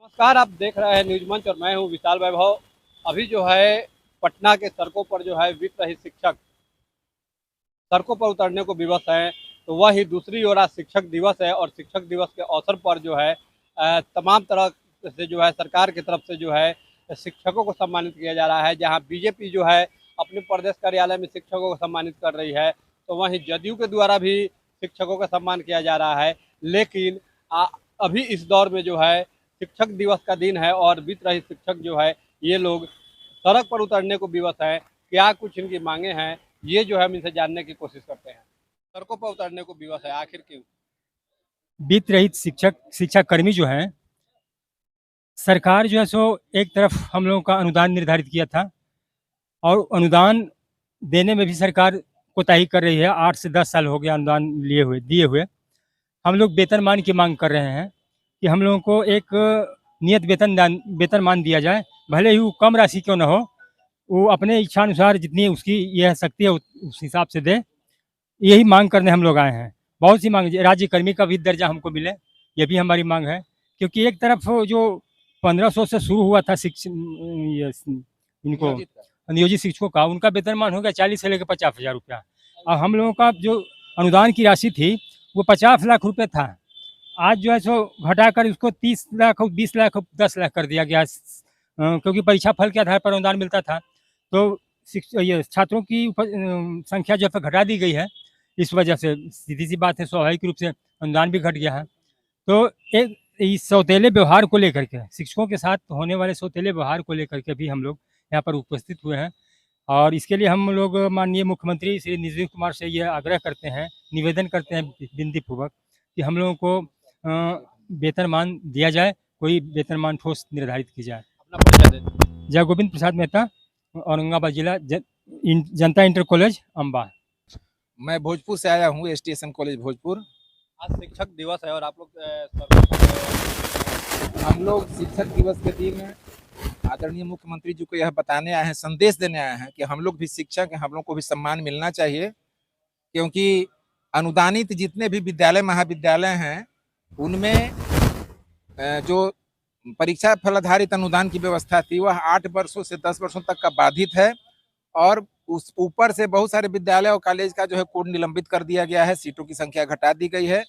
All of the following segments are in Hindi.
नमस्कार, आप देख रहे हैं न्यूज मंच और मैं हूं विशाल वैभव। अभी जो है पटना के सड़कों पर जो है वित्त रहित शिक्षक सड़कों पर उतरने को विवश हैं। तो वही दूसरी ओर आज शिक्षक दिवस है और शिक्षक दिवस के अवसर पर जो है तमाम तरह से जो है सरकार की तरफ से जो है शिक्षकों को सम्मानित किया जा रहा है। जहां बीजेपी जो है अपने प्रदेश कार्यालय में शिक्षकों को सम्मानित कर रही है, तो वहीं जदयू के द्वारा भी शिक्षकों का सम्मान किया जा रहा है। लेकिन अभी इस दौर में जो है शिक्षक दिवस का दिन है और वित्त रहित शिक्षक जो है ये लोग सड़क पर उतरने को विवश हैं। क्या कुछ इनकी मांगे हैं, ये जो है हम इनसे जानने की कोशिश करते हैं। सड़कों पर उतरने को विवश है, आखिर क्यों? वित्त रहित शिक्षा कर्मी जो हैं, सरकार जो है सो एक तरफ हम लोगों का अनुदान निर्धारित किया था और अनुदान देने में भी सरकार कोताही कर रही है। 8 से 10 साल हो गया अनुदान दिए हुए। हम लोग वेतनमान की मांग कर रहे हैं कि हम लोगों को एक नियत वेतनमान दिया जाए, भले ही वो कम राशि क्यों न हो, वो अपने इच्छानुसार जितनी उसकी यह शक्ति है उस हिसाब से दे। यही मांग करने हम लोग आए हैं। बहुत सी मांग, राज्य कर्मी का भी दर्जा हमको मिले, ये भी हमारी मांग है। क्योंकि एक तरफ जो 1500 से शुरू हुआ था इनको नियोजित शिक्षकों का, उनका वेतनमान हो गया 40 से लेकर 50,000 रुपया। और हम लोगों का जो अनुदान की राशि थी वो 50 लाख रुपये था। आज जो है सो घटाकर उसको 30 लाख, 20 लाख, 10 लाख कर दिया गया, क्योंकि परीक्षा फल के आधार पर अनुदान मिलता था। तो ये छात्रों की संख्या जो है घटा दी गई है। इस वजह से सीधी सी बात है, स्वाभाविक रूप से अनुदान भी घट गया है। तो एक इस सौतेले व्यवहार को लेकर के, शिक्षकों के साथ होने वाले सौतेले व्यवहार को लेकर के भी हम लोग यहाँ पर उपस्थित हुए हैं। और इसके लिए हम लोग माननीय मुख्यमंत्री श्री नीतीश कुमार से ये आग्रह करते हैं, निवेदन करते हैं विनती पूर्वक कि हम लोगों को वेतनमान दिया जाए, कोई वेतनमान ठोस निर्धारित की जाए। अपना परिचय दे दीजिए। जय गोविंद प्रसाद मेहता, औरंगाबाद जिला, जनता इंटर कॉलेज अम्बा। मैं भोजपुर से आया हूँ, स्टेशन कॉलेज भोजपुर। आज शिक्षक दिवस है और आप लोग हम लोग शिक्षक दिवस के दिन आदरणीय मुख्यमंत्री जी को यह बताने आए हैं, संदेश देने आए हैं कि हम लोग भी शिक्षक हैं, हम लोग को भी सम्मान मिलना चाहिए। क्योंकि अनुदानित जितने भी विद्यालय महाविद्यालय हैं उनमें जो परीक्षा फल आधारित अनुदान की व्यवस्था थी वह 8 वर्षों से 10 वर्षों तक का बाधित है। और उस ऊपर से बहुत सारे विद्यालय और कॉलेज का जो है कोड निलंबित कर दिया गया है, सीटों की संख्या घटा दी गई है।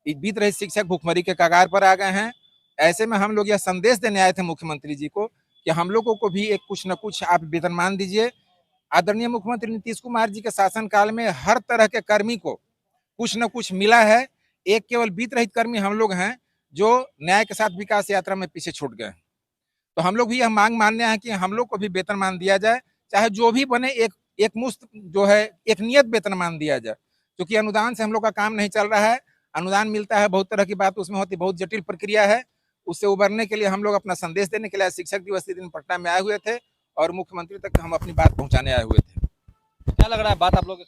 वित्त रहित शिक्षक भुखमरी के कगार पर आ गए हैं। ऐसे में हम लोग यह संदेश देने आए थे मुख्यमंत्री जी को कि हम लोगों को भी एक कुछ न कुछ आप वेतनमान दीजिए। आदरणीय मुख्यमंत्री नीतीश कुमार जी के शासनकाल में हर तरह के कर्मी को कुछ न कुछ मिला है। एक केवल वित्त रहित कर्मी हम लोग हैं जो न्याय के साथ विकास यात्रा में पीछे छूट गए। तो हम लोग भी यह मांग मानने हैं कि हम लोग को भी वेतनमान दिया जाए, चाहे जो भी बने, एक मुफ्त जो है एक नियत वेतनमान दिया जाए। क्योंकि अनुदान से हम लोग का काम नहीं चल रहा है। अनुदान मिलता है, बहुत तरह की बात उसमें होती, बहुत जटिल प्रक्रिया है। उससे उबरने के लिए हम लोग अपना संदेश देने के लिए शिक्षक दिवस के दिन पटना में आए हुए थे और मुख्यमंत्री तक हम अपनी बात पहुंचाने आए हुए थे। क्या लग रहा है, बात आप लोग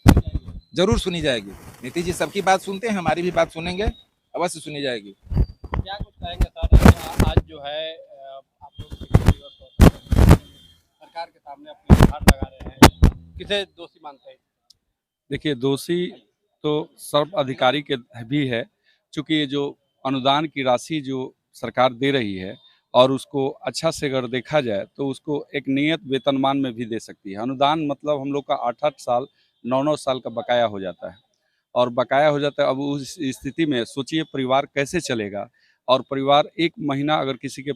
जरूर सुनी जाएगी। नीतीश जी सबकी बात सुनते हैं, हमारी भी बात सुनेंगे, अवश्य सुनी जाएगी। क्या कुछ कहेंगे सर? आज जो है आप लोग शिक्षक दिवस पर सरकार के सामने अपनी गुहार लगा रहे हैं, किसे दोषी मानते हैं? देखिए, दोषी तो सर्व अधिकारी के भी है, चूँकि ये जो अनुदान की राशि जो सरकार दे रही है और उसको अच्छा से अगर देखा जाए तो उसको एक नियत वेतनमान में भी दे सकती है। अनुदान मतलब हम लोग का 8-8 साल 9-9 साल का बकाया हो जाता है और बकाया हो जाता है। अब उस स्थिति में सोचिए परिवार कैसे चलेगा। और परिवार एक महीना अगर किसी के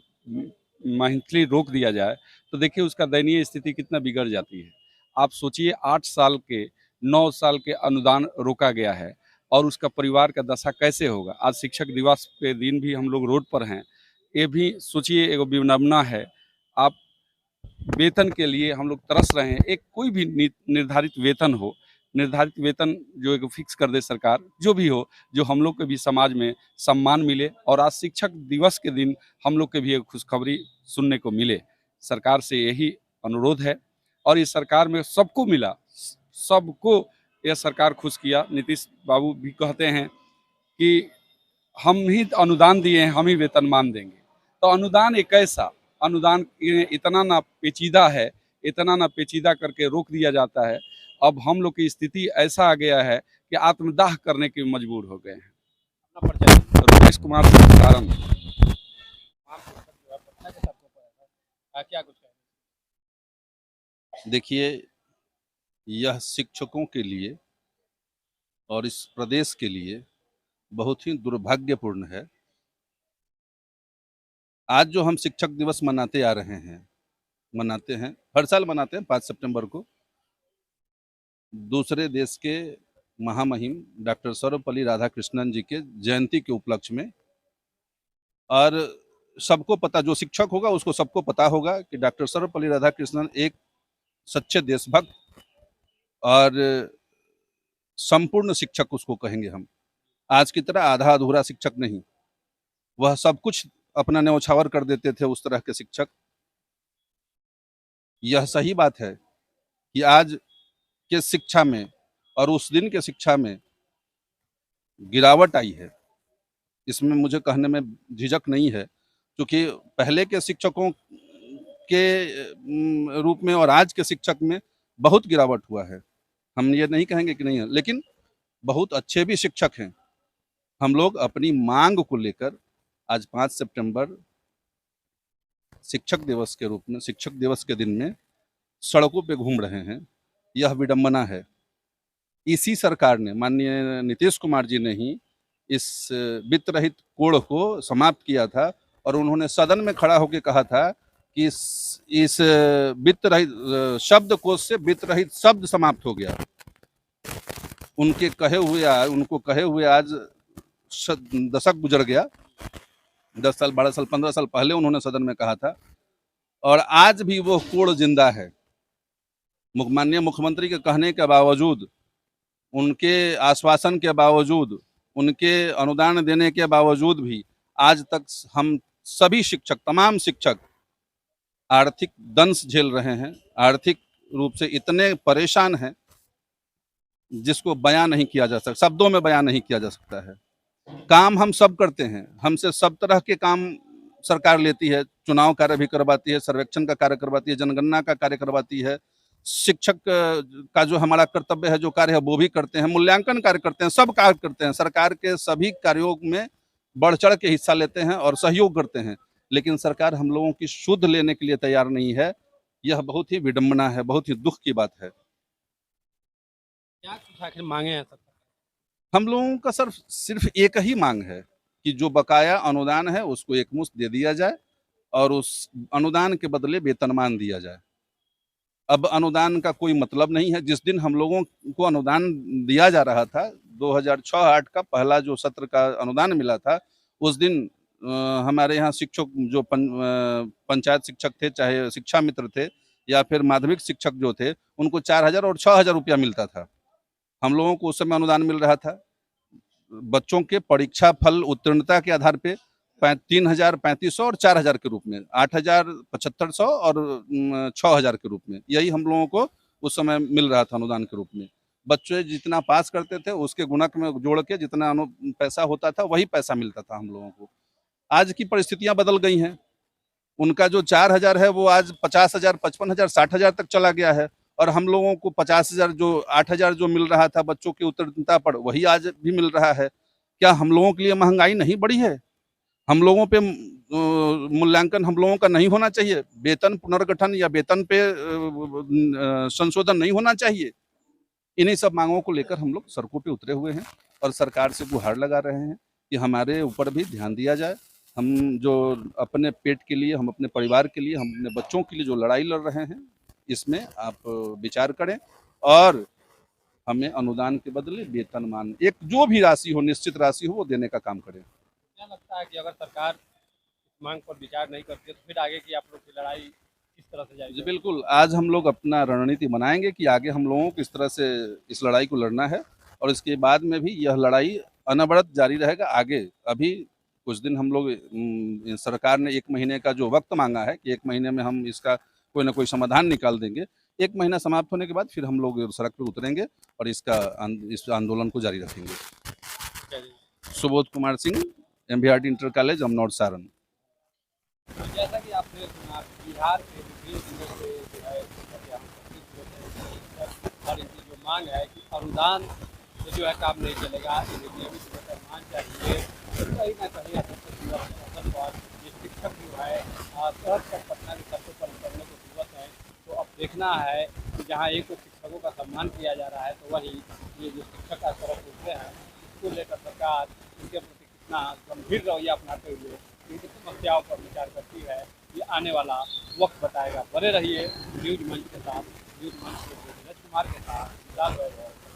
मंथली रोक दिया जाए तो देखिए उसका दयनीय स्थिति कितना बिगड़ जाती है। आप सोचिए 8 साल के 9 साल के अनुदान रोका गया है और उसका परिवार का दशा कैसे होगा। आज शिक्षक दिवस के दिन भी हम लोग रोड पर हैं, ये भी सोचिए एक विडंबना है। आप वेतन के लिए हम लोग तरस रहे हैं। एक कोई भी निर्धारित वेतन हो, निर्धारित वेतन जो एक फिक्स कर दे सरकार, जो भी हो, जो हम लोग के भी समाज में सम्मान मिले। और आज शिक्षक दिवस के दिन हम लोग के भी एक खुशखबरी सुनने को मिले। सरकार से यही अनुरोध है और इस सरकार में सबको मिला, सबको यह सरकार खुश किया। नीतीश बाबू भी कहते हैं कि हम ही अनुदान दिए हैं, हम ही वेतनमान देंगे। तो अनुदान एक ऐसा अनुदान इतना ना पेचीदा है, इतना ना पेचीदा करके रोक दिया जाता है। अब हम लोग की स्थिति ऐसा आ गया है कि आत्मदाह करने के मजबूर हो गए हैं। अपना परिचय रमेश कुमार कारण क्या कुछ कहें? देखिए, यह शिक्षकों के लिए और इस प्रदेश के लिए बहुत ही दुर्भाग्यपूर्ण है। आज जो हम शिक्षक दिवस मनाते आ रहे हैं, मनाते हैं, हर साल मनाते हैं 5 सितंबर को, दूसरे देश के महामहिम डॉक्टर सर्वपल्ली राधाकृष्णन जी के जयंती के उपलक्ष्य में। और सबको पता, जो शिक्षक होगा उसको सबको पता होगा कि डॉक्टर सर्वपल्ली राधाकृष्णन एक सच्चे देशभक्त और संपूर्ण शिक्षक उसको कहेंगे हम। आज की तरह आधा अधूरा शिक्षक नहीं, वह सब कुछ अपना न्यौछावर कर देते थे, उस तरह के शिक्षक। यह सही बात है कि आज के शिक्षा में और उस दिन के शिक्षा में गिरावट आई है, इसमें मुझे कहने में झिझक नहीं है, क्योंकि पहले के शिक्षकों के रूप में और आज के शिक्षक में बहुत गिरावट हुआ है। हम ये नहीं कहेंगे कि नहीं है, लेकिन बहुत अच्छे भी शिक्षक हैं। हम लोग अपनी मांग को लेकर आज 5 सितंबर शिक्षक दिवस के रूप में, शिक्षक दिवस के दिन में सड़कों पे घूम रहे हैं। यह विडंबना है। इसी सरकार ने, माननीय नीतीश कुमार जी ने ही इस वित्त रहित कोड़ को समाप्त किया था और उन्होंने सदन में खड़ा होकर कहा था कि इस वित्त रहित शब्द कोश से वित्त रहित शब्द समाप्त हो गया। उनको कहे हुए आज दशक गुजर गया। 10 साल, 12 साल, 15 साल पहले उन्होंने सदन में कहा था और आज भी वो कोड़ जिंदा है। माननीय मुख्यमंत्री के कहने के बावजूद, उनके आश्वासन के बावजूद, उनके अनुदान देने के बावजूद भी आज तक हम सभी शिक्षक, तमाम शिक्षक आर्थिक दंश झेल रहे हैं। आर्थिक रूप से इतने परेशान हैं जिसको बयां नहीं किया जा सकता, शब्दों में बयां नहीं किया जा सकता है। काम हम सब करते हैं, हमसे सब तरह के काम सरकार लेती है। चुनाव कार्य भी करवाती है, सर्वेक्षण का कार्य करवाती है, जनगणना का कार्य करवाती है। शिक्षक का जो हमारा कर्तव्य है, जो कार्य है, वो भी करते हैं। मूल्यांकन कार्य करते हैं, सब कार्य करते हैं। सरकार के सभी कार्यों में बढ़ चढ़ के हिस्सा लेते हैं और सहयोग करते हैं, लेकिन सरकार हम लोगों की सुध लेने के लिए तैयार नहीं है। यह बहुत ही विडंबना है, बहुत ही दुख की बात है। क्या कुछ आखिर मांगे हैं सब? हम लोगों का सिर्फ एक ही मांग है कि जो बकाया अनुदान है उसको एकमुश्त दे दिया जाए और उस अनुदान के बदले वेतनमान दिया जाए। अब अनुदान का कोई मतलब नहीं है। जिस दिन हम लोगों को अनुदान दिया जा रहा था, 2006-08 का पहला जो सत्र का अनुदान मिला था, उस दिन हमारे यहाँ शिक्षक जो पंचायत शिक्षक थे, चाहे शिक्षा मित्र थे या फिर माध्यमिक शिक्षक जो थे, उनको 4000 और 6000 रुपया मिलता था। हम लोगों को उस समय अनुदान मिल रहा था। बच्चों के परीक्षा फल उत्तीर्णता के आधार पे 3000, 3500 और 4000 के रूप में, 8000, 7500 और 6000 के रूप में, यही हम लोगों को उस समय मिल रहा था अनुदान के रूप में। बच्चे जितना पास करते थे उसके गुणक में जोड़ के जितना पैसा होता था वही पैसा मिलता था हम लोगों को। आज की परिस्थितियां बदल गई हैं। उनका जो 4000 है वो आज 50,000, 55,000, 60,000 तक चला गया है और हम लोगों को 50,000 जो 8,000 जो मिल रहा था बच्चों की उत्तीर्णता पर, वही आज भी मिल रहा है। क्या हम लोगों के लिए महंगाई नहीं बढ़ी है? हम लोगों पे मूल्यांकन हम लोगों का नहीं होना चाहिए? वेतन पुनर्गठन या वेतन पे संशोधन नहीं होना चाहिए? इन्हीं सब मांगों को लेकर हम लोग सड़कों पे उतरे हुए हैं और सरकार से गुहार लगा रहे हैं कि हमारे ऊपर भी ध्यान दिया जाए। हम जो अपने पेट के लिए, हम अपने परिवार के लिए, हम अपने बच्चों के लिए जो लड़ाई लड़ रहे हैं, इसमें आप विचार करें और हमें अनुदान के बदले वेतनमान, एक जो भी राशि हो, निश्चित राशि हो, वो देने का काम करें। क्या लगता है कि अगर सरकार इस मांग पर विचार नहीं करती है तो फिर आगे की आप लोग की लड़ाई किस तरह से जाएगी? जी बिल्कुल, आज हम लोग अपना रणनीति बनाएंगे कि आगे हम लोगों को किस तरह से इस लड़ाई को लड़ना है और इसके बाद में भी यह लड़ाई अनवरत जारी रहेगा। आगे अभी कुछ दिन हम लोग, सरकार ने 1 महीने का जो वक्त मांगा है कि 1 महीने में हम इसका कोई ना कोई समाधान निकाल देंगे। 1 महीना समाप्त होने के बाद फिर हम लोग सड़क पर उतरेंगे और इस आंदोलन को जारी रखेंगे। Subodh Kumar Singh, MVRT inter college, Amnaur, Saran. तो जैसा कि आपने सुना, बिहार के विभिन्न जिलों से जो है और इनकी जो मांग है कि अनुदान से जो है काम नहीं चलेगा, इन्हें नियमित वेतनमान चाहिए। कहीं ना कहीं ये शिक्षक जो है शहर तक पटना के सड़कों पर देखना है कि जहाँ एक तो शिक्षकों का सम्मान किया जा रहा है, तो वही ये जो शिक्षक का तरफ होते हैं, इसको लेकर सरकार इनके प्रति कितना गंभीर रवैया अपनाते हुए इनकी समस्याओं पर विचार करती है, ये आने वाला वक्त बताएगा। बने रहिए न्यूज मंच के साथ। न्यूज मंच के धीरज कुमार के साथ विशाल वैभव।